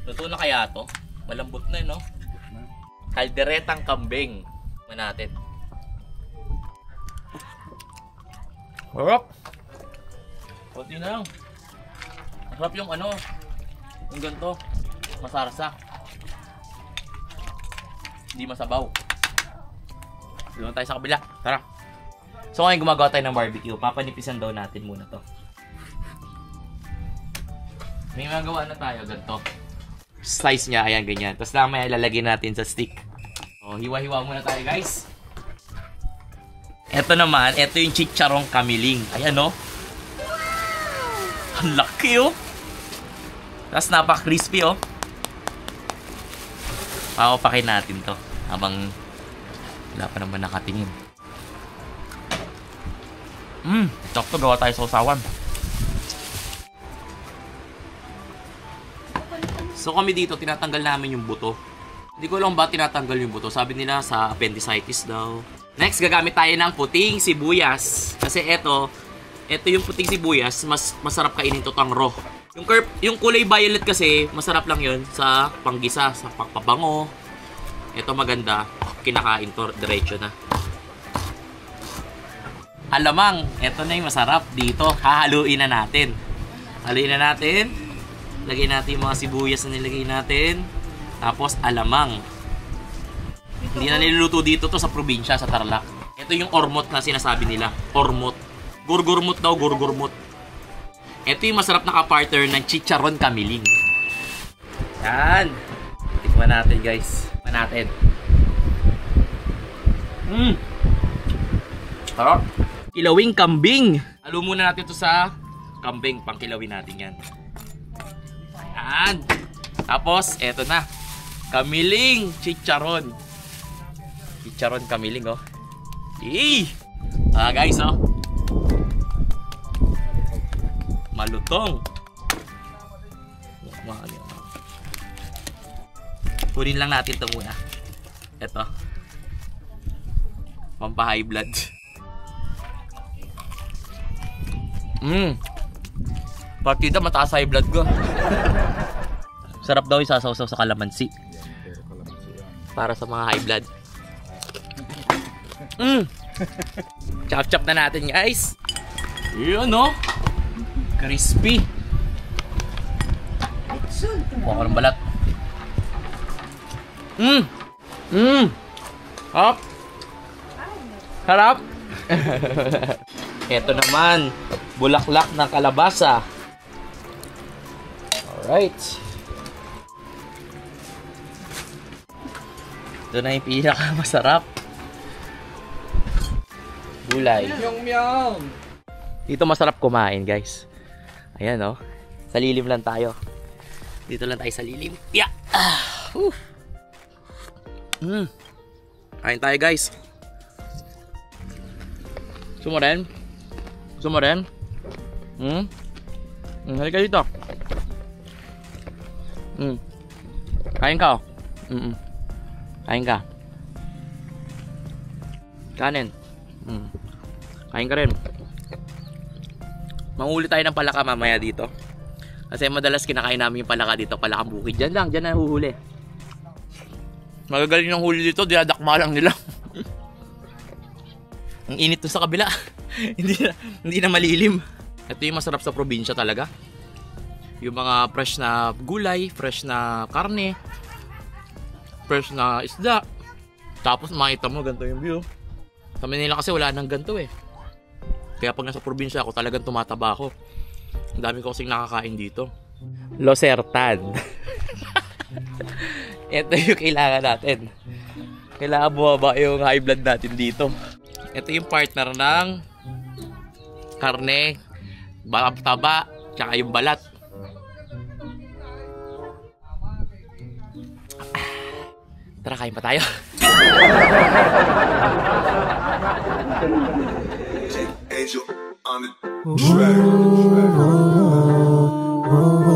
Luto na kaya to? Malambot na, no? Kalderetang kambing. Tignan natin. Harap! Kunti na lang. Masarap yung ano, yung ganito. Masarsa. Hindi masabaw. Doon tayo sa kabila. Tara. So ngayon gumagawa tayo ng barbecue. Papanipisan daw natin muna to. May magawa na tayo ganito. Slice niya, ayan ganyan. Tapos lamaya ilalagay natin sa stick. So hiwa-hiwa muna tayo guys. Ito naman, ito yung chicharong kamiling. Ayan o. Ang laki o. Tapos napaka-crispy o. Papapakin natin to. Habang wala pa naman nakatingin. Sakto gawa tayo sa usawan. So kami dito, tinatanggal namin yung buto. Hindi ko alam ba tinatanggal yung buto. Sabi nila sa appendicitis daw. Next, gagamit tayo ng puting sibuyas. Kasi ito yung puting sibuyas, mas masarap kainin to tang raw. Yung kulay violet kasi, masarap lang yun sa panggisa, sa pagpabango. Ito maganda, kinakain to, diretso na. Alamang, ito na yung masarap dito. Hahaluin na natin. Haluin na natin. Lagay natin yung mga sibuyas na nilagay natin. Tapos alamang. Hindi na niluluto dito to sa probinsya, sa Tarlac. Ito yung ormot na sinasabi nila. Ormot. Gurgurmot daw, gurgurmot. Ito yung masarap na kapartner ng chicharon kamiling. Yan. Tikman natin guys. Tikman natin. Sarap. Kilawing kambing. Halo muna natin ito sa kambing. Pangkilawin natin yan. Yan. Tapos, eto na. Kamiling chicharon. Chicharon kamiling, oh. Guys, oh. Malutong. Kunin lang natin ito muna. Ito. Pampa-high blood. Partida, mataas high blood ko. Sarap daw isasaw-saw sa kalamansi. Para sa mga high blood. Chop-chop na natin guys. Yun no. Crispy. Buka ng balat. Hop. Harap. Ito naman, bulaklak ng kalabasa. Alright. Ito na yung pinakamasarap. Gulay. Dito masarap kumain guys. Ayan oh. Sa lilim lang tayo. Dito lang tayo sa lilim. Yeah. Kain tayo guys. Gusto mo rin? Gusto mo rin? Halika dito. Kain ka oh. Kain ka. Kanin. Kain ka rin. Manghuli tayo ng palaka mamaya dito. Kasi madalas kinakain namin yung palaka dito. Palakang bukid. Diyan lang. Diyan na huhuli. Magagaling ng huli dito. Dinadakma lang nila. Ang init to sa kabila. hindi na malilim. Ito yung masarap sa probinsya talaga. Yung mga fresh na gulay, fresh na karne, fresh na isda. Tapos makita mo ganito yung view. Sa Manila kasi wala nang ganito eh. Kaya pag nasa probinsya ako talagang tumataba ako. Ang dami ko kasing nakakain dito. Losartan. Ito yung kailangan natin. Kailangan bumaba yung high blood natin dito. Ito yung partner ng karne, taba, tsaka yung balat. Tara, kain pa tayo. Angel on the track.